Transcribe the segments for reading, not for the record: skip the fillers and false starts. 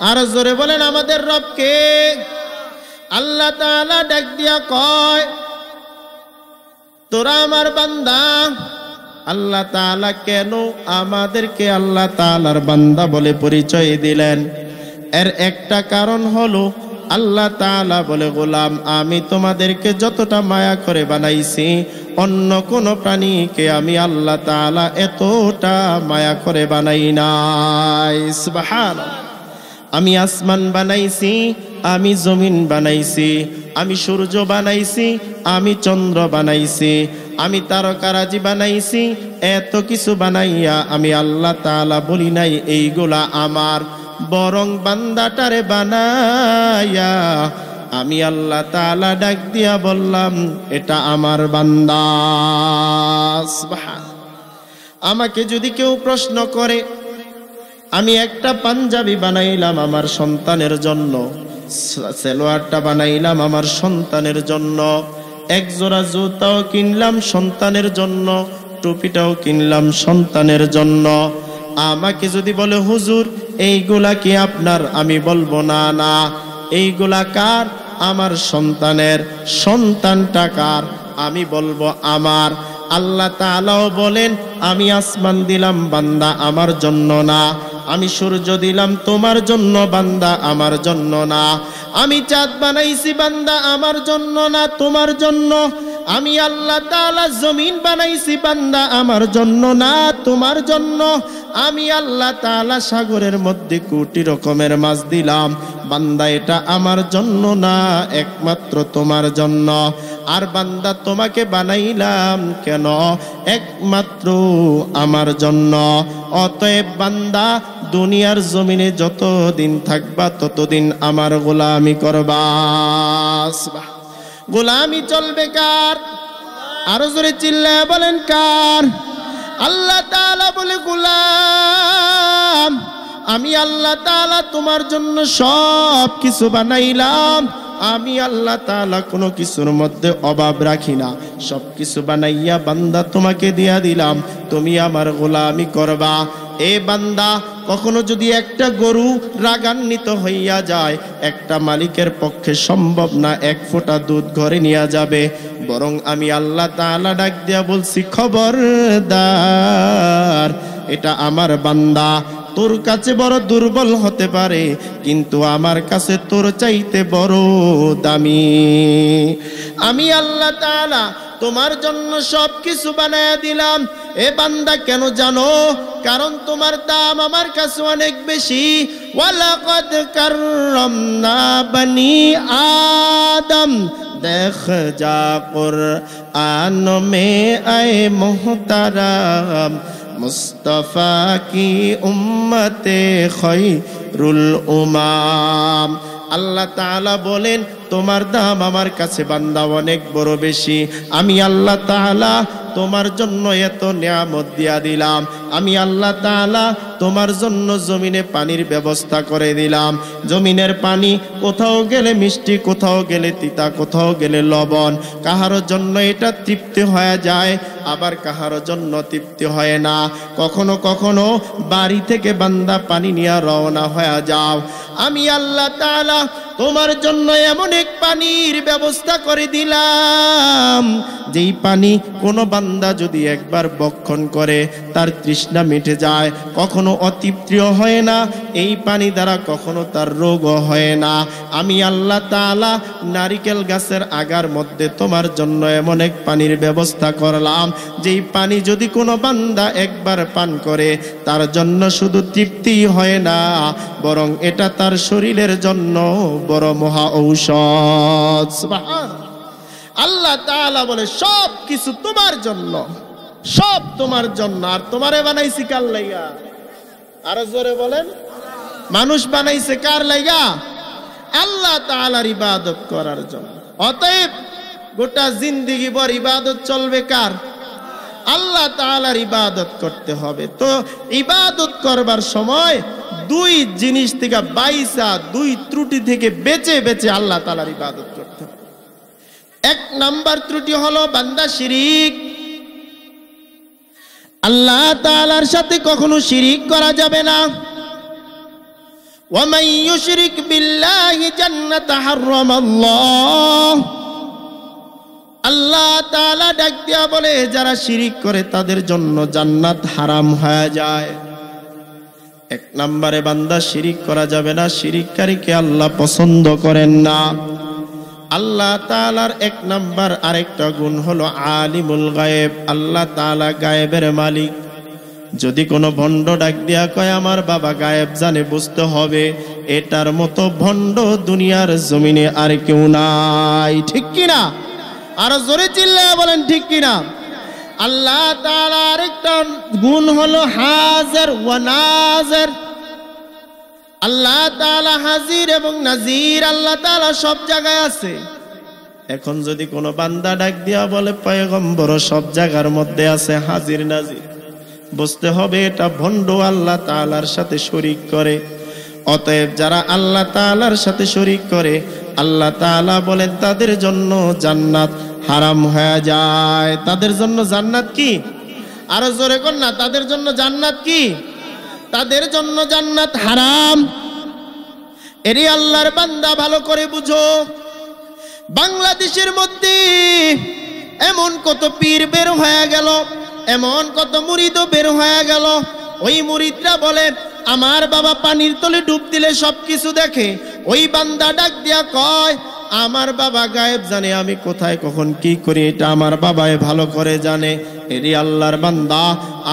আর জোরে বলেন আমাদের রব কে? আল্লাহ তাআলা ডাক দিয়া কয়, তোরা আমার বান্দা। আল্লাহ তাআলা কেন আমাদেরকে আল্লাহ তাআলার বান্দা বলে পরিচয় দিলেন? এর একটা কারণ হলো আল্লাহ তাআলা বলে, গোলাম আমি তোমাদেরকে যতটা মায়া করে বানাইছি অন্য কোন প্রাণীকে আমি আল্লাহ তাআলা এতটা মায়া করে বানাই নাই। সুবহানাল্লাহ। আমি আসমান বানাইছি, আমি জমিন বানাইছি, আমি সূর্য বানাইছি, আমি চন্দ্র বানাইছি, আমি তারকারাজি বানাইছি, এত কিছু বানাইয়া আমি আল্লাহ তাআলা বলি নাই এইগুলা আমার, বরং বান্দাটারে বানাইয়া আমি আল্লাহ তাআলা ডাক দিয়া বললাম এটা আমার বান্দা। সুবহানাল্লাহ। আমাকে যদি কেউ প্রশ্ন করে, আমি একটা পাঞ্জাবি বানাইলাম আমার সন্তানের জন্য, সালোয়ারটা বানাইলাম আমার সন্তানের জন্য, এক জোড়া জুতাও কিনলাম সন্তানের জন্য, টুপিটাও কিনলাম সন্তানের জন্য, আমাকে যদি বলে হুজুর এইগুলা কি আপনার? আমি বলবো না না, এইগুলা কার? আমার সন্তানের। সন্তানটা কার? আমি বলবো আমার। আল্লাহ তাআলাও বলেন, আমি আসমান দিলাম বান্দা আমার জন্য না, আমি সূর্য দিলাম তোমার জন্য বান্দা আমার জন্য না, আমি চাঁদ বানাইছি বান্দা আমার জন্য না তোমার জন্য, আমি আল্লাহ তাআলা জমিন বানাইছি বান্দা আমার জন্য না তোমার জন্য, আমি আল্লাহ তাআলা সাগরের মধ্যে কোটি রকমের মাছ দিলাম বান্দা এটা আমার জন্য না, একমাত্র তোমার জন্য। আর বান্দা তোমাকে বানাইলাম কেন? একমাত্র আমার জন্য। অতএব বান্দা দুনিয়ার জমিনে যতদিন থাকবা ততদিন আমার গোলামি করবা। গোলামি চলবে কার? আরো জোরে চিল্লায়া বলেন কার? আল্লাহ তাআলা বলে, গোলাম আমি আল্লাহ তাআলা তোমার জন্য সব কিছু বানাইলাম, আমি আল্লাহ তাআলা কোনো কিছুর মধ্যে অভাব রাখি না, সব কিছু বানাইয়া বান্দা তোমাকে দিয়া দিলাম, তুমি আমার গোলামি করবা। এ বান্দা, কখনো যদি একটা গরু রাগান্বিত হইয়া যায়, একটা মালিকের পক্ষে সম্ভব না এক ফোঁটা দুধ ঘরে নিয়ে যাবে, বরং আমি আল্লাহ তাআলা ডাক দিয়া বলছি, খবরদার এটা আমার বান্দা, তোর কাছে বড় দুর্বল হতে পারে কিন্তু আমার কাছে তোর চাইতে বড় দামি। আমি আল্লাহ তাআলা তোমার জন্য সব কিছু বানায়া দিলাম। এ বান্দা কেন জানো? কারণ তোমার দাম আমার কাছে অনেক বেশি। ওয়ালাকাদ কাররামনা বানি আদম, দেখ যা কুরআন মে আয়ে মুহতারাম, মুস্তাফা কি উম্মতে খৈরুল উমাম। আল্লাহ তাআলা বলেন, তোমার দাম আমার কাছে বান্দা অনেক বড় বেশি। আমি আল্লাহ তাআলা তোমার জন্য এত নিয়ামত দিয়া দিলাম। আমি আল্লাহ তাআলা তোমার জন্য জমিনে পানির ব্যবস্থা করে দিলাম। জমিনের পানি কোথাও গেলে মিষ্টি, কোথাও গেলে তিতা, কোথাও গেলে লবণ। কাহারো জন্য এটা তৃপ্তি হয়ে যায়, আবার কাহারো জন্য তৃপ্তি হয় না। কখনো কখনো বাড়ি থেকে বান্দা পানি নিয়ে রওনা হয়ে যাও, আমি আল্লাহ তাআলা তোমার জন্য এমন এক পানির ব্যবস্থা করে দিলাম, যেই পানি কোনো বান্দা যদি একবার বক্ষণ করে তার তৃষ্ণা মিটে যায়, কখনো অতৃপ্তিও হয় না, এই পানি দ্বারা কখনো তার রোগও হয় না। আমি আল্লাহ তাআলা নারিকেল গাছের আগার মধ্যে তোমার জন্য এমন এক পানির ব্যবস্থা করলাম, যেই পানি যদি কোনো বান্দা একবার পান করে তার জন্য শুধু তৃপ্তি হয় না, বরং এটা তার শরীরের জন্য বড় মহা ঔষধ। সুবহানাল্লাহ। আল্লাহ তাআলা বলে, সব কিছু তোমার জন্য, সব তোমার জন্য। আর তোমারে বানাইছি কার লাইগা? আরো জোরে বলেন। মানুষ বানাইছে কার লাইগা? আল্লাহ তাআলার ইবাদত করার জন্য। অতএব গোটা জিন্দেগি ভর ইবাদত চলবে কার? আল্লাহ তাআলার ইবাদত করতে হবে। তো ইবাদত করবার সময় দুই জিনিস থেকে বাইসা, দুই ত্রুটি থেকে বেঁচে বেঁচে আল্লাহ তাআলার ইবাদত করতে হবে। এক নাম্বার ত্রুটি হলো বান্দা শিরিক। আল্লাহ তাআলার সাথে কখনো শিরিক করা যাবে না। ومن يشرك بالله جنة حرم الله আল্লাহ তাআলা ডাক দিয়া বলে যারা শিরিক করে তাদের জন্য জান্নাত হারাম হয়ে যায়। এক নম্বরে বান্দা শিরিক করা যাবে না, শিরিককারীকে আল্লাহ পছন্দ করেন না। আল্লাহ তাআলার এক নম্বর আরেকটা গুণ হলো আলিমুল গায়েব, আল্লাহ তাআলা গায়েবের মালিক। যদি কোনো ভণ্ড ডাক দিয়া কয় আমার বাবা গায়েব জানে, বুঝতে হবে এটার মতো ভণ্ড দুনিয়ার জমিনে আর কেউ নাই। ঠিক কিনা? আরো জোরে চিল্লায়া বলেন ঠিক কিনা? আল্লাহ তাআলার আরেকটা গুণ হলো হাজির ওয়া নাজির। আল্লাহ তাআলা হাজির এবং নাজির, আল্লাহ তাআলা সব জায়গায় আছে। এখন যদি কোনো বান্দা ডাক দিয়া বলে পয়গম্বর সব জায়গার মধ্যে আছে, হাজির নাজির, বুঝতে হবে এটা ভণ্ড, আল্লাহ তাআলার সাথে শরীক করে। অতএব যারা আল্লাহ তাআলার সাথে শরীক করে আল্লাহ তাআলা বলেন তাদের জন্য জান্নাত হারাম হয়ে যায়। তাদের জন্য জান্নাত কি? আরো জোরে কর না, তাদের জন্য জান্নাত কি? তাদের জন্য জান্নাত হারাম। এরই আল্লাহর বান্দা ভালো করে বুঝো, বাংলাদেশের মধ্যে এমন কত পীর বের হয়ে গেল, এমন কত মুরিদও বের হয়ে গেল। ওই মুরিদরা বলে আমার বাবা পানির তলে ডুব দিলে সবকিছু দেখে। ওই বান্দা ডাক দিয়া কয় আমার বাবা গায়েব জানে, আমি কোথায় কখন কি করি এটা আমার বাবাই ভালো করে জানে। এরই আল্লাহর বান্দা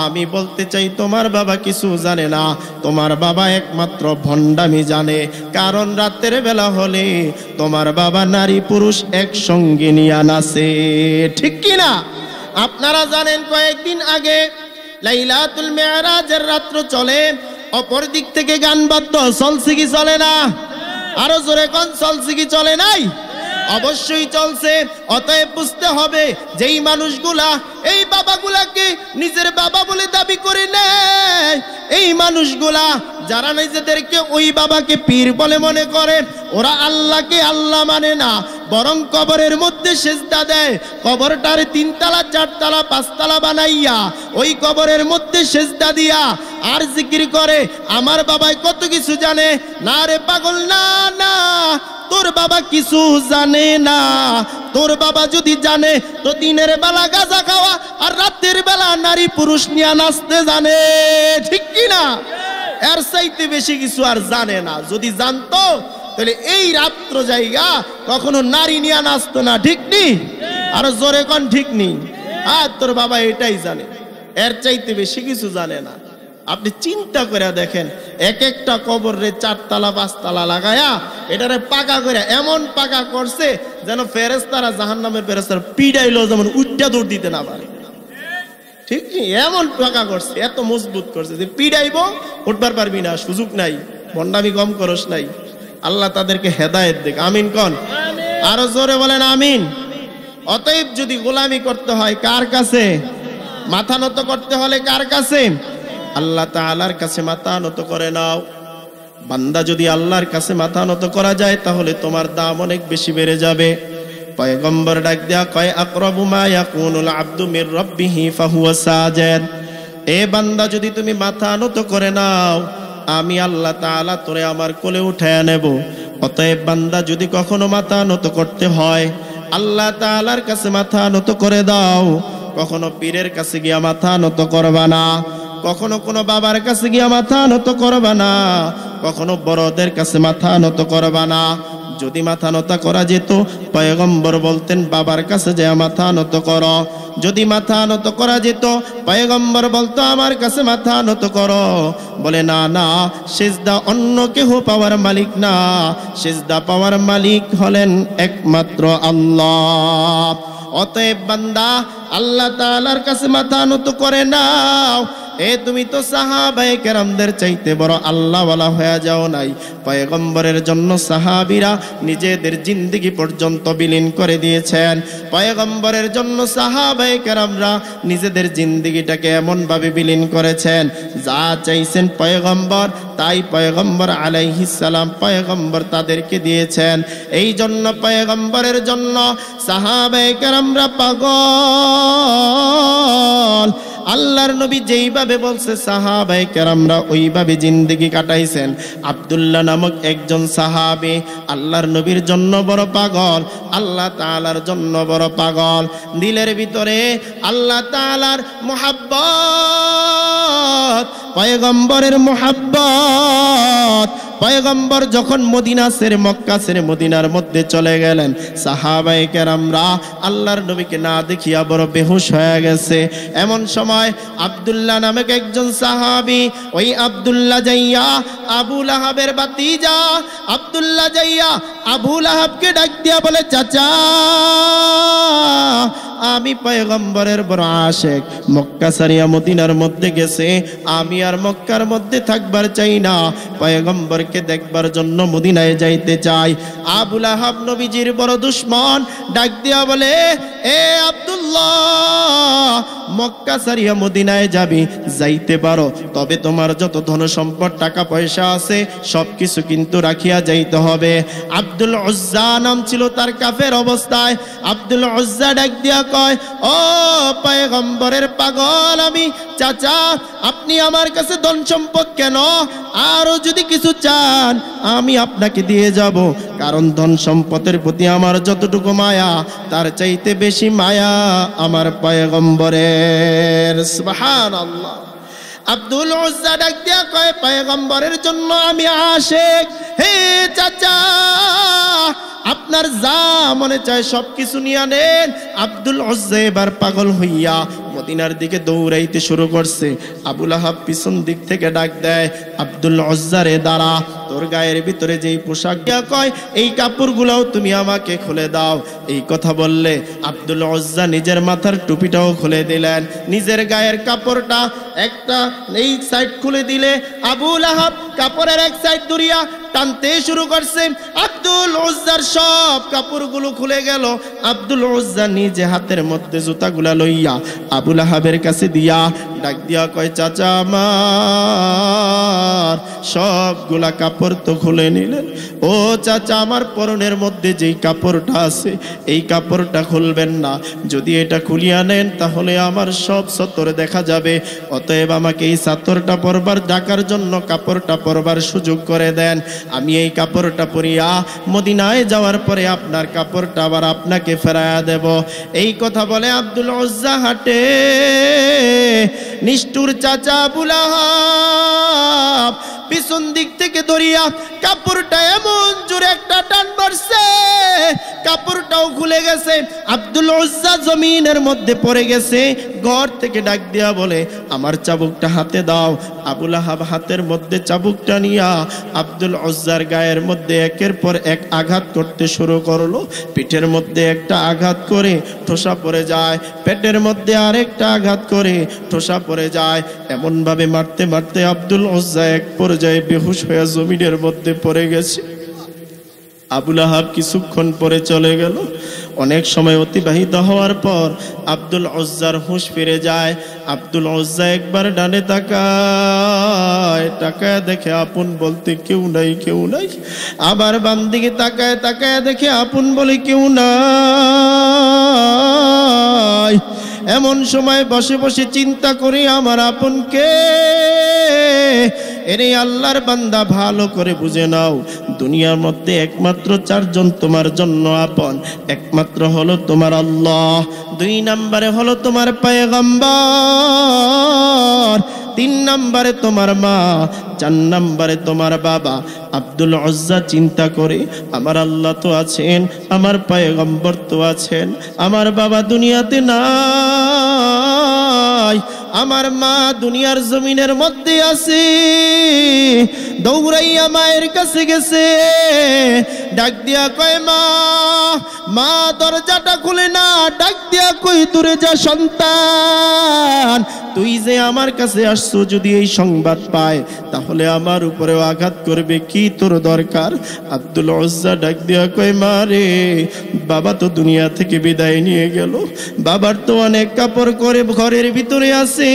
আমি বলতে চাই তোমার বাবা কিছু জানে না, তোমার বাবা একমাত্র ভণ্ডামি জানে। কারণ রাতের বেলা হলে তোমার বাবা নারী পুরুষ একসঙ্গে নিয়ে নাচে। ঠিক কিনা? আপনারা জানেন কয়েকদিন আগে লাইলাতুল মিরাজের রাত্র চলে, অপর দিক থেকে গান বাদ্য চলছে কি চলে না? আরো জোরে কোন চলছে কি চলে নাই? অবশ্যই চলছে। অতএব বুঝতে হবে যেই মানুষগুলা এই বাবাগুলাকে নিজের বাবা বলে দাবি করে নেয়, এই মানুষগুলা যারা নিজেদেরকে ওই বাবাকে পীর বলে মনে করে, ওরা আল্লাহকে আল্লাহ মানে না, বরং কবরের মধ্যে সেজদা দেয়। কবরটার 3 তলা 4 তলা 5 তলা বানাইয়া ওই কবরের মধ্যে সেজদা দিয়া আর জিকির করে আমার বাবাই কত কিছু জানে। না রে পাগল, না না, তোর বাবা কিছু জানে না। তোর বাবা যদি জানে তো দিনের বেলা গাঁজা খাওয়া আর রাতের বেলা নারী পুরুষ নিয়ে নাচতে জানে। ঠিক কিনা? এর চাইতে বেশি কিছু আর জানে না। যদি জানতো তাহলে এই রাত্র জায়গা কখনো নারী নিয়ে নাচতো না। ঠিক নি? আর জোরে কোন ঠিক নি? আর তোর বাবা এটাই জানে, এর চাইতে বেশি কিছু জানে না। আপনি চিন্তা করে দেখেন, এক একটা কবর রে 4 তলা 5 তলা লাগায়া এটারে পাকা করে এমন পাকা করছে যেন ফেরেশতারা জাহান্নামের ফেরেশতারা পিডাইলো যেমন উচ্চা দৌড় দিতে না পারে। ঠিক নি? এমন পাকা করছে, এত মজবুত করছে যে পিডাইবো উঠবার পারবি না, সুযোগ নাই। ভণ্ডামি কম করস নাই। আল্লাহ তাদেরকে হেদায়েত দেখ। আমিন কোন? আরো জোরে বলেন আমিন। অতএব যদি গোলামি করতে হয় কার কাছে? মাথা নত করতে হলে কার কাছে? আল্লাহ তাআলার কাছে মাথা নত করে নাও। বান্দা যদি আল্লাহর কাছে মাথা নত করা যায় তাহলে তোমার দাম অনেক বেশি বেড়ে যাবে। পয়গম্বর ডাক দেয়া কয় আকরাবু মা ইয়াকুনুল আবদু মির রাব্বিহি ফাহুয়া সাজিদ। এ বান্দা যদি তুমি মাথা নত করে নাও আমি আল্লাহ তাআলা তোরে আমার কোলে উঠায় নেব। অতএব বান্দা যদি কখনো মাথা নত করতে হয় আল্লাহ তাআলার কাছে মাথা নত করে দাও। কখনো পীরের কাছে গিয়া মাথা নত করবা না, কখনো কোনো বাবার কাছে গিয়া মাথা নত করবা না, কখনো বড়দের কাছে মাথা নত করবা না। যদি মাথা নত করা যেত পয়গম্বর বলতেন বাবার কাছে যায় মাথা নত করো। যদি মাথা নত করা যেত পয়গম্বর বলতো আমার কাছে মাথা নত করো। বলে না না, সিজদা অন্য কেহ পাওয়ার মালিক না, সিজদা পাওয়ার মালিক হলেন একমাত্র আল্লাহ। অতএব বান্দা আল্লাহ তাআলার কাছে মাথা নত করে নাও। তুমি তো সাহাবায়ে কেরামদের চাইতে বড় আল্লাহওয়ালা হয়ে যাও নাই। পয়গম্বরের জন্য সাহাবীরা নিজেদের জিন্দেগি পর্যন্ত বিলীন করে দিয়েছেন। পয়গম্বরের জন্য সাহাবায়ে কেরামরা নিজেদের জিন্দেগিটাকে এমন ভাবে বিলীন করেছেন, যা চাইছেন পয়গম্বর তাই পয়গম্বর আলাইহিস সালাম পয়গম্বর তাদেরকে দিয়েছেন। এই জন্য পয়গম্বরের জন্য সাহাবায়ে কেরামরা পাগল। আল্লাহর নবী যেইভাবে বলছে সাহাবায়ে কেরামরা ওইভাবে জিন্দেগি কাটাইছেন। আব্দুল্লাহ নামক একজন সাহাবী আল্লাহর নবীর জন্য বড় পাগল, আল্লাহ তাআলার জন্য বড় পাগল। দিলের ভিতরে আল্লাহ তাআলার মুহাব্বত, পয়গম্বরের মুহাব্বত। পয়গম্বর যখন মদিনা ছেড়ে মক্কা ছেড়ে মদিনার মধ্যে চলে গেলেন, সাহাবায়ে কেরামরা আল্লাহর নবীকে না দেখিয়া বড় বেহুশ হয়ে গেছে। এমন সময় আব্দুল্লাহ নামক একজন সাহাবী, ওই আব্দুল্লাহ যাইয়া আবু লাহাবের ভাতিজা আব্দুল্লাহ যাইয়া আবু লাহাবকে ডাক দিয়া বলে, চাচা আমি পয়গম্বরের বড় আশিক, মক্কা ছাড়িয়া মদিনার মধ্যে গেছে, আমি আর মক্কার মধ্যে থাকবার চাই না, পয়গম্বরকে দেখবার জন্য মদিনায় যাইতে চাই। আবু লাহাব নবীজির বড় দুশমন, ডাক দিয়া বলে, এ আব্দুল্লাহ মক্কা ছাড়িয়া মদিনায় যাবি, যাইতে পারো, তবে তোমার যত ধন সম্পদ টাকা পয়সা আছে সবকিছু কিন্তু রাখিয়া যাইতে হবে। আব্দুল উজ্জা নাম ছিল তার, কাফের অবস্থায়। আব্দুল উজ্জা ডাক দিয়া কয়, ও পয়গম্বরের পাগল আমি, চাচা আপনি আমার কাছে ধন সম্পদ কেন? আরো যদি কিছু চান আমি আপনাকে দিয়ে যাব, কারণ ধন সম্পদের প্রতি আমার যতটুকু মায়া তার চাইতে বেশি মায়া আমার পয়গম্বরের। সুবহানাল্লাহ। আব্দুল উজ্জা ডাক দিয়া কয়, পয়গম্বরের জন্য আমি আশিক, হে চাচা আপনার যা মনে চায় সবকিছু নিয়ে নেন। আব্দুল উজ্জা এবার পাগল হইয়া মদিনার দিকে দৌড়াইতে শুরু করছে। আবু লাহাব পিছন দিক থেকে ডাক দেয়, আব্দুল উজ্জা রে দাঁড়া, তোর গায়ের ভিতরে যেই পোশাক দিয়া কয় এই কাপড়গুলোও তুমি আমাকে খুলে দাও। এই কথা বললে আব্দুল উজ্জা নিজের মাথার টুপিটাও খুলে দিলেন, নিজের গায়ের কাপড়টা একটা এই সাইড খুলে দিলে আবু লাহাব কাপড়ের এক সাইড ধরিয়া টানতে শুরু করছে। আব্দুল উজ্জার সব কাপড়গুলো খুলে গেল। আব্দুল উজ্জা নিজে হাতের মধ্যে জুতাগুলা লইয়া আবু লাহাবের কাছে দিয়া ডাক দিয়া কয়, চাচা আমার সবগুলা কাপড় তো খুলে নিলেন, ও চাচা আমার পরনের মধ্যে যেই কাপড়টা আছে এই কাপড়টা খুলবেন না, যদি এটা খুলিয়া নেন তাহলে আমার সব সতর দেখা যাবে, অতএব আমাকে এই সাতরটা পরবার ঢাকার জন্য কাপড়টা পরবার সুযোগ করে দেন। আমি এই কাপড়টা পরিয়া মদিনায় যাওয়ার পরে আপনার কাপড়টা আবার আপনাকে ফেরায়া দেব। এই কথা বলে আব্দুল উজ্জা হাঁটে। নিষ্ঠুর চাচা আবু লাহাব পিছন দিক থেকে ধরিয়া কাপড়টা এমন জোরে একটা টান মারছে, কাপড়টাও খুলে গেছে। আব্দুল উজ্জা জমিনের মধ্যে পড়ে গেছে। ঘর থেকে ডাক দিয়া বলে, আমার চাবুকটা হাতে দাও। আবু লাহাব হাতের মধ্যে চাবুকটা নিয়া আব্দুল উজ্জার গায়ের মধ্যে একের পর এক আঘাত করতে শুরু করলো। পিঠের মধ্যে একটা আঘাত করে ঠোসা পড়ে যায়, পেটের মধ্যে আরেকটা আঘাত করে ঠোসা পড়ে যায়। এমন ভাবে মারতে মারতে আব্দুল উজ্জা এক পর্যায়ে বেহুশ হয়ে জমিনের মধ্যে পড়ে গেছে। আবু লাহাব কিছুক্ষণ পরে চলে গেল। অনেক সময় অতিবাহিত হওয়ার পর আব্দুল উজ্জার হুঁশ ফিরে যায়। আব্দুল উজ্জা একবার ডানে তাকায়, তাকায় দেখে আপন বলতে কেউ নাই, কেউ নাই। আবার বাম দিকে তাকায়, তাকায় দেখে আপন বলে কেউ নাই। এমন সময় বসে বসে চিন্তা করি, আমার আপনকে এরে আল্লাহর বান্দা ভালো করে বুঝে নাও, দুনিয়ার মধ্যে একমাত্র চারজন তোমার জন্য আপন। একমাত্র হলো তোমার আল্লাহ, দুই নম্বরে হলো তোমার পয়গম্বর, তিন নম্বরে তোমার মা, চার নম্বরে তোমার বাবা। আব্দুল উজ্জা চিন্তা করে, আমার আল্লাহ তো আছেন, আমার পয়গম্বর তো আছেন, আমার বাবা দুনিয়াতে নাই, আমার মা দুনিয়ার জমিনের মধ্যে আছে। দৌড়াইয়া মায়ের কাছে গেছে, ডাক দিয়া কয়, মা, মা দরজাটা খুলে না, ডাক দিয়া কই, দূরে যা সন্তান, তুই যে আমার কাছে আসছো যদি এই সংবাদ পায় তাহলে আমার উপরেও আঘাত করবে, কি তোর দরকার? আব্দুল উজ্জা ডাক দিয়া কয়, মা রে, বাবা তো দুনিয়া থেকে বিদায় নিয়ে গেল, বাবার তো অনেক কাপড় করে ঘরের ভিতরে আছে,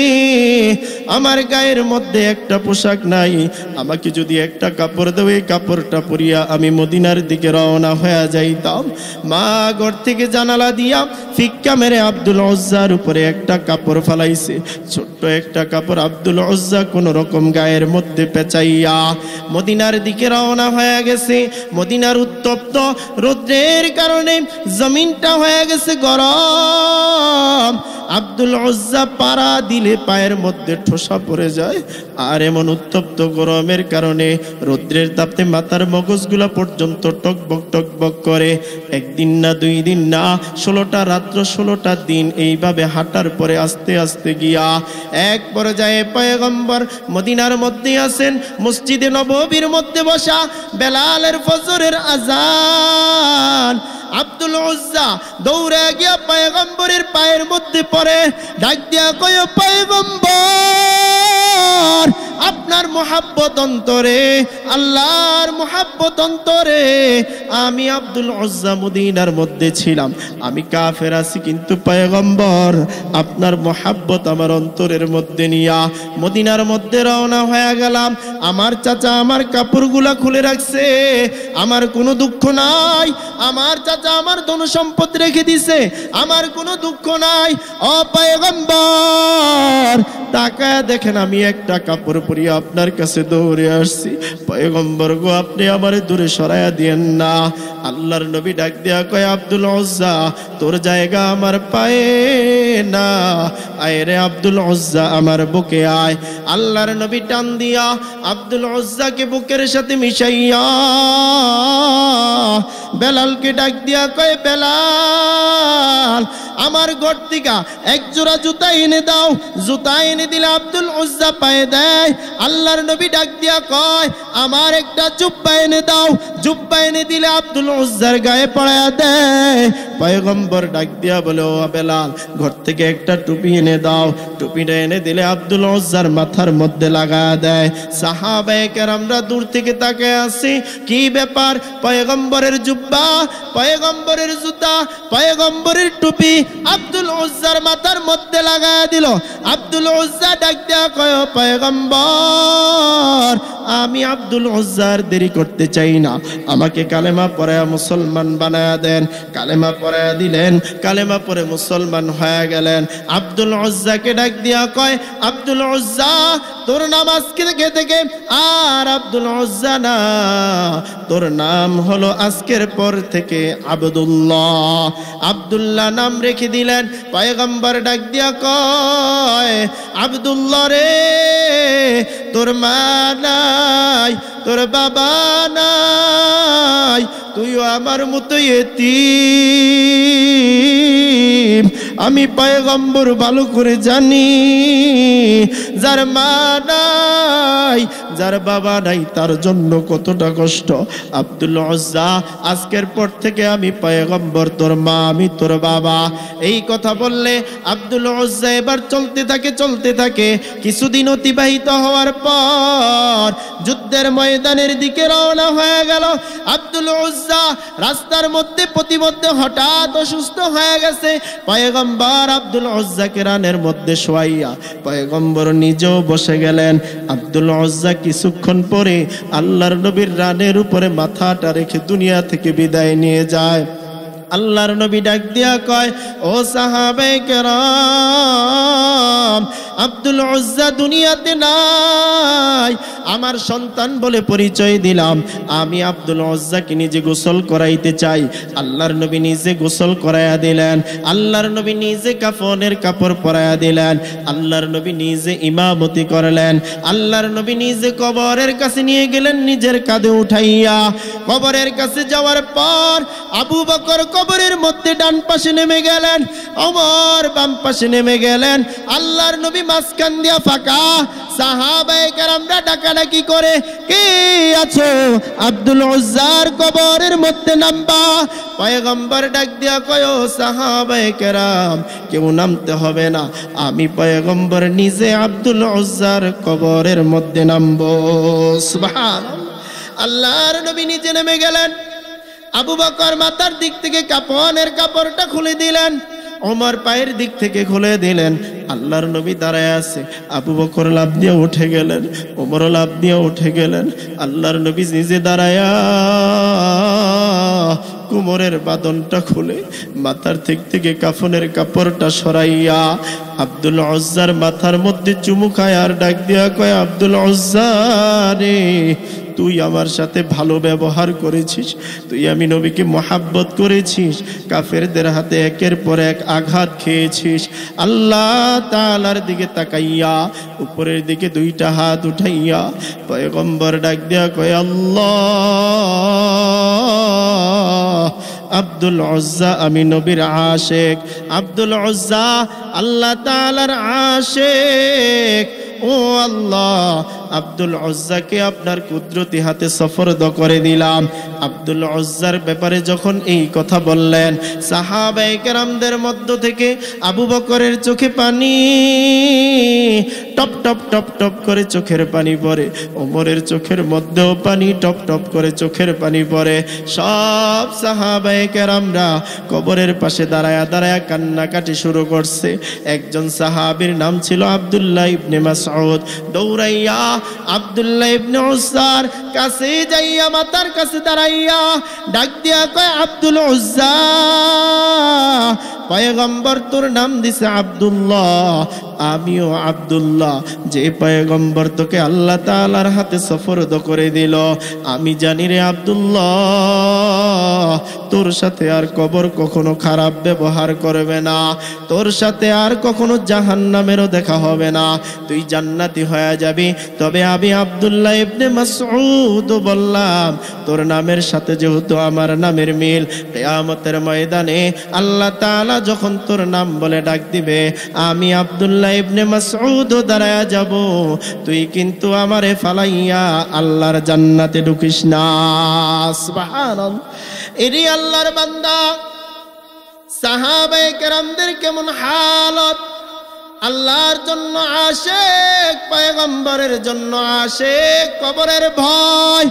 আমার গায়ের মধ্যে একটা পোশাক নাই, আমাকে যদি একটা কাপড় দেও এই কাপড়টা পরিয়া আমি মদিনার দিকে রওনা হয়ে যাইতাম। মা ঘর থেকে জানালা দিয়া ফিক্কা মেরে আব্দুল উজ্জার উপরে একটা কাপড় ফালাইছে, ছোট্ট একটা কাপড়। আব্দুল উজ্জা কোন রকম গায়ের মধ্যে পেঁচাইয়া মদিনার দিকে রওনা হয়ে গেছে। মদিনার উত্তপ্ত রৌদ্রের কারণে জমিনটা হয়ে গেছে গরম। আব্দুল উজ্জা পাড়া দিলে পায়ের মধ্যে ঠোসা পড়ে যায়। আর এমন উত্তপ্ত গরমের কারণে রৌদ্রের তাপে মাথার মগজগুলা পর্যন্ত টকবক টকবক করে। একদিন না, 2 দিন না, 16টা রাত্র 16টা দিন এইভাবে হাঁটার পরে আস্তে আস্তে গিয়া এক পর্যায়ে পয়গম্বর মদিনার মধ্যে আছেন, মসজিদে নববীর মধ্যে বসা, বেলালের ফজরের আজান। আব্দুল উজ্জা দৌড়ে গিয়া পয়গম্বরের পায়ের মধ্যে পড়ে, ডাক দিয়া কয়, পয়গম্বর আপনার মোহাব্বত অন্তরে, আল্লাহর মোহাব্বত অন্তরে। আমি আব্দুল উজ্জা মদিনার মধ্যে ছিলাম, আমি কাফের আছি, কিন্তু পয়গম্বর আপনার মোহাব্বত আমার অন্তরের মধ্যে নিয়া মদিনার মধ্যে রওনা হয়ে গেলাম। আমার চাচা আমার কাপড়গুলা খুলে রাখছে, আমার কোনো দুঃখ নাই। আমার চাচা আমার ধন সম্পদ রেখে দিছে, আমার কোনো দুঃখ নাই। ও পয়গম্বর তাকায় দেখেন, আমি একটা কাপড় পরিয়ে আপনার কাছে দৌড়ে আসছি। পয়গম্বর গো, আপনি আমারে দূরে সরাইয়া দিয়েন না। আল্লাহর নবী ডাক দিয়া কয়, আব্দুল উজ্জা তোর জায়গা আমার পায়ে না, আয় রে আব্দুল উজ্জা আমার বুকে আয়। আল্লাহর নবী টান দিয়া আব্দুল উজ্জাকে বুকের সাথে মিশাইয়া বেলালকে ডাক দিয়া কয়, বেলাল আমার ঘর থেকে এক জোড়া জুতা এনে দাও। জুতা এনে দিলে আব্দুল উজ্জা পায়ে দেয়। আল্লাহর নবী ডাক দিয়া কয়, আমার একটা জুব্বা এনে দাও। জুব্বা এনে দিলে আব্দুল উজ্জার গায়ে পড়ায়া দেয়। পয়গম্বর ডাক দিয়া বলে, ও বেলাল ঘর থেকে একটা টুপি এনে দাও। টুপিটা এনে দিলে আব্দুল উজ্জার মাথার মধ্যে লাগায়া দেয়। সাহাবায়ে কেরামরা দূর থেকে তাকিয়ে আছে, কি ব্যাপার? পয়গম্বরের জুব্বা, পয়গম্বরের জুতা, পয়গম্বরের টুপি আব্দুল উজ্জার মাথার মধ্যে লাগায়া দিল। আব্দুল উজ্জা ডাক দিয়া কয়, পয়গম্বর আমি আব্দুল উজ্জার দেরি করতে চাই না, আমাকে কালেমা পড়ায়া মুসলমান বানায়া দেন। কালেমা পড়ায়া দিলেন, কালেমা পড়ে মুসলমান হয়ে গেলেন। আব্দুল উজ্জাকে ডাক দিয়া কয়, আব্দুল উজ্জা তোর নাম আজকে থেকে আর আব্দুল উজ্জা না, তোর নাম হলো আজকের পর থেকে আব্দুল্লাহ। আব্দুল্লাহ নাম রেখে দিলেন। পয়গম্বর ডাক দিয়া কয়, আব্দুল্লাহ রে তোর মা নাই, তোর বাবা নাই, তুইও আমার মতো এতিম। আমি পয়গম্বর ভালো করে জানি, যার মা নাই, যার বাবা নাই, তার জন্য কতটা কষ্ট। আব্দুল উজ্জা আজকের পর থেকে আমি পয়গম্বর, তোর মা আমি তোর বাবা। এই কথা বললে আব্দুল উজ্জা এবার চলতে থাকে, চলতে থাকে। কিছুদিন অতিবাহিত হওয়ার পর যুদ্ধের ময়দানের দিকে রওনা হয়ে গেল। আব্দুল উজ্জা রাস্তার মধ্যে প্রতিমধ্যে হঠাৎ অসুস্থ হয়ে গেছে। পয়গম্বর আব্দুল উজ্জাকে রানের মধ্যে শোয়াইয়া পয়গম্বর নিজেও বসে গেলেন। আব্দুল উজ্জা কিছুক্ষণ পরে আল্লাহর নবীর রানের উপরে মাথাটা রেখে দুনিয়া থেকে বিদায় নিয়ে যায়। আল্লাহর নবী ডাক দিয়া কয়, ও সাহাবায়ে কেরাম, আব্দুল উজ্জা দুনিয়াতে নাই, আমার সন্তান বলে পরিচয় দিলাম। আমি আব্দুল উজ্জাকে নিজে গোসল করাইতে চাই। আল্লাহর নবী নিজে গোসল করাইয়া দিলেন। আল্লাহর নবী নিজে কাফনের কাপড় পরাইয়া দিলেন। আল্লাহর নবী নিজে ইমামতি করলেন। আল্লাহর নবী নিজে কবরের কাছে নিয়ে গেলেন, নিজের কাঁধে উঠাইয়া। কবরের কাছে যাওয়ার পর আবু বকর কবরের মধ্যে ডান পাশে নেমে গেলেন, ওমর বাম পাশে নেমে গেলেন। আল্লাহর নবী মাঝখান দিয়া ফাঁকা। সাহাবায়ে কেরামরা ডাকাডাকি করে, কে আছো? আব্দুল উজ্জার কবরের মধ্যে নামবা। পয়গম্বর ডাক দিয়া কয়, ও সাহাবায়ে কেরাম, কেউ নামতে হবে না, আমি পয়গম্বর নিজে আব্দুল উজ্জার কবরের মধ্যে নামবো। সুবহানাল্লাহ। আল্লাহর নবী নিজে নেমে গেলেন। আবু বকর মাথার দিক থেকে কাফনের কাপড়টা খুলে দিলেন, ওমর পায়ের দিক থেকে খুলে দিলেন। আল্লাহর নবী দাঁড়ায় আছে। আবু বকর লাফ দিয়ে উঠে গেলেন, ওমর লাফ দিয়ে উঠে গেলেন। আল্লাহর নবী নিজে দাঁড়ায়া কোমরের বাঁধনটা খুলে মাথার থেকে কাফনের কাপড়টা সরাইয়া আব্দুল উজ্জার মাথার মধ্যে চুমু খায় আর ডাক দিয়া কয়, আব্দুল উজ্জা রে, তুই আমার সাথে ভালো ব্যবহার করেছিস, তুই আমি নবীকে মহাব্বত করেছিস, কাফেরদের হাতে একের পর এক আঘাত খেয়েছিস। আল্লাহ তাআলার দিকে তাকাইয়া উপরের দিকে দুইটা হাত উঠাইয়া পয়গম্বর ডাক দিয়া কয়, আল্লাহ, আব্দুল উজ্জা আমি নবীর আশিক, আব্দুল উজ্জা আল্লাহ তাআলার আশিক। ও আল্লাহ, আব্দুল উজ্জাকে আপনার কুদরতি হাতে সফরদ করে দিলাম। আব্দুল উজ্জার ব্যাপারে যখন এই কথা বললেন, সাহাবায়ে কেরামদের মধ্য থেকে আবু বকরের চোখে পানি টপ টপ টপ টপ করে চোখের পানি পড়ে, ওমরের চোখের মধ্যেও পানি টপ টপ করে চোখের পানি পড়ে। সব সাহাবায়ে কেরামরা কবরের পাশে দাঁড়ায়া দাঁড়ায়া কান্নাকাটি শুরু করছে। একজন সাহাবীর নাম ছিল আব্দুল্লাহ ইবনে মাসউদ। দৌড়াইয়া আব্দুল্লাহ ইবনে উজ্জার কাছে যাইয়া মাথার কাছে দাঁড়াইয়া ডাক দিয়া কয়, আব্দুল উজ্জা, পয়গম্বর তোর নাম দিছে আব্দুল্লাহ, আমিও আব্দুল্লাহ। যে পয়গম্বর তোকে আল্লাহ তাআলার হাতে সফরদ করে দিল, আমি জানি রে আব্দুল্লাহ, তোর সাথে আর কবর কখনো খারাপ ব্যবহার করবে না, তোর সাথে আর কখনো জাহান্নামেরও দেখা হবে না, তুই জান্নাতি হয়ে যাবি। তবে আমি আব্দুল্লাহ ইবনে মাসউদ বললাম, তোর নামের সাথে যেহেতু আমার নামের মিল, কিয়ামতের ময়দানে আল্লাহ তাআলা যখন তোর নাম বলে ডাক দিবে, আমি আব্দুল্লাহ ইবনে মাসউদ দাঁড়ায়া যাব, তুই কিন্তু আমারে ফালাইয়া আল্লাহর জান্নাতে ঢুকিস না। সুবহানাল্লাহ। এরি আল্লাহর বান্দা, সাহাবায়ে কেরামদের কেমন হালত, আল্লাহর জন্য আশিক, পয়গম্বরের জন্য আশিক, কবরের ভয়।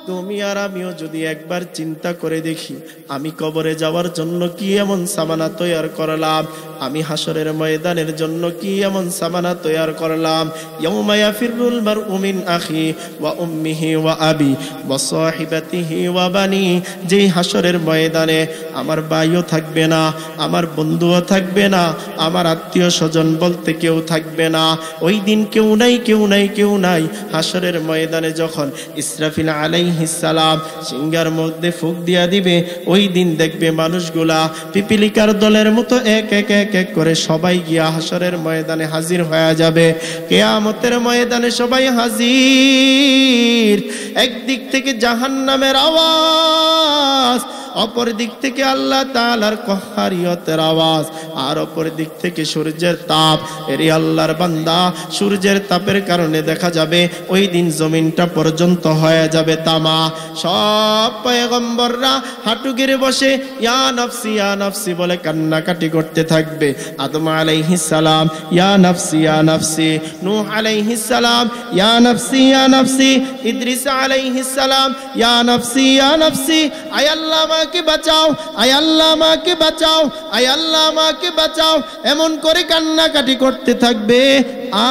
তুমি আর আমিও যদি একবার চিন্তা করে দেখি, আমি কবরে যাওয়ার জন্য কি এমন সামানা তৈয়ার করলাম, আমি হাসরের ময়দানের জন্য কি এমন সামানা তৈয়ার করলাম। ইয়াউমা ইয়াফিরুল মারউ মিন আখি ওয়া উম্মিহি ওয়া আবি ওয়া সাহিবাতিহি ওয়া বানি। যেই হাসরের ময়দানে আমার ভাইও থাকবে না, আমার বন্ধুও থাকবে না, আমার আত্মীয় স্বজন বলতে কেউ থাকবে না। ওই দিন কেউ নাই, কেউ নাই, কেউ নাই। হাসরের ময়দানে যখন ইসরাফিল আলাইহিস সালাম সিংহার মধ্যে ফুঁক দিয়া দিবে, ওই দিন দেখবে মানুষগুলা পিপিলিকার দলের মতো এক এক এক এক করে সবাই গিয়া হাসরের ময়দানে হাজির হয়ে যাবে। কিয়ামতের ময়দানে সবাই হাজির। একদিক থেকে জাহান্নামের আওয়াজ, অপর দিক থেকে আল্লাহ তাআলার কহারিয়তের আওয়াজ, আর অপর দিক থেকে সূর্যের তাপ। এরি আল্লাহর বান্দা, সূর্যের তাপের কারণে দেখা যাবে ওই দিন জমিনটা পর্যন্ত হয়ে যাবে তামা। সব পয়গম্বররা হাঁটু গেড়ে বসে ইয়া নফসি ইয়া নফসি বলে কান্নাকাটি করতে থাকবে। আদম আলাইহিস সালাম ইয়া নফসি ইয়া নফসি, নূহ আলাইহিস সালাম ইয়া নফসি ইয়া নফসি, ইদ্রিস আলাইহিস সালাম ইয়া নফসি ইয়া নফসি, আয় আল্লাহ আমাকে বাঁচাও, আয় আল্লাহ আমাকে বাঁচাও, আয় আল্লাহ আমাকে বাঁচাও, এমন করে কান্নাকাটি করতে থাকবে।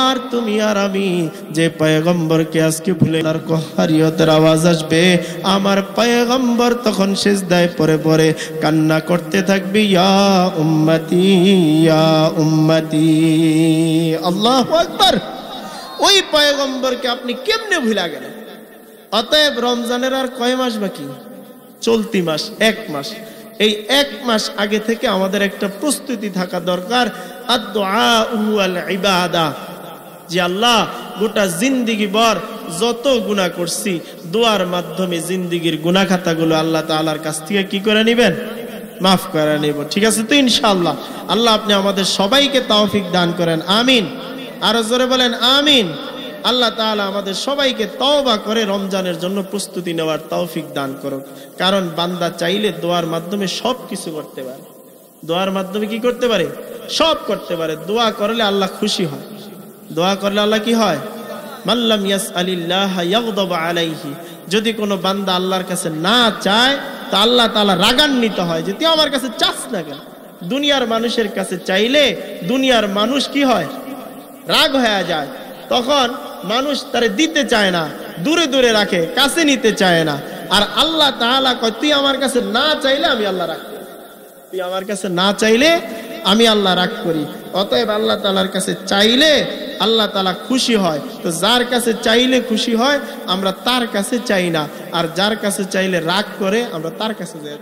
আর তুমি আর আমি যে পয়গম্বরকে আজকে ভুলে, তার কহারিয়তের আওয়াজ আসবে, আমার পয়গম্বর তখন সিজদায় পড়ে পড়ে কান্না করতে থাকবে, ইয়া উম্মতি ইয়া উম্মতি। আল্লাহু আকবার। ওই পয়গম্বরকে আপনি কেমনে ভুলে গেলেন? অতএব রমজানের আর কয় মাস বাকি? চলতি মাস, 1 মাস। এই 1 মাস আগে থেকে আমাদের একটা প্রস্তুতি থাকা দরকার। আদ-দুআউ ওয়াল ইবাদা, যে আল্লাহ গোটা জিন্দেগি ভর যত গুনাহ করছি, দোয়ার মাধ্যমে জিন্দেগির গুনাহ খাতাগুলো আল্লাহ তাআলার কাছ থেকে কি করে নেবেন? মাফ করে নেব। ঠিক আছে তো ইনশাআল্লাহ? আল্লাহ আপনি আমাদের সবাইকে তৌফিক দান করেন, আমিন। আর জোরে বলেন আমিন। আল্লাহ তাআলা আমাদের সবাইকে তওবা করে রমজানের জন্য প্রস্তুতি নেওয়ার তৌফিক দান করুক। কারণ বান্দা চাইলে দোয়ার মাধ্যমে সব কিছু করতে পারে। দোয়ার মাধ্যমে কি করতে পারে? সব করতে পারে। দোয়া করলে আল্লাহ খুশি হয়। দোয়া করলে আল্লাহ কি হয়? মাল্লাম ইয়াসআলিল্লাহ ইয়াগদাব আলাইহি। যদি কোনো বান্দা আল্লাহর কাছে না চায়, তা আল্লাহ তাআলা রাগান্বিত হয় যে তুই আমার কাছে চাস না কেন? দুনিয়ার মানুষের কাছে চাইলে দুনিয়ার মানুষ কি হয়? রাগ হয়ে যায়। তখন মানুষ তারে দিতে চায় না, দূরে দূরে রাখে, কাছে নিতে চায় না। আর আল্লাহ তাআলা কয় তুই আমার কাছে না চাইলে আমি আল্লাহ রাগ করি, তুই আমার কাছে না চাইলে আমি আল্লাহ রাগ করি। অতএব আল্লাহ তাআলার কাছে চাইলে আল্লাহ তাআলা খুশি হয়। তো যার কাছে চাইলে খুশি হয় আমরা তার কাছে চাই না, আর যার কাছে চাইলে রাগ করে আমরা তার কাছে যাই।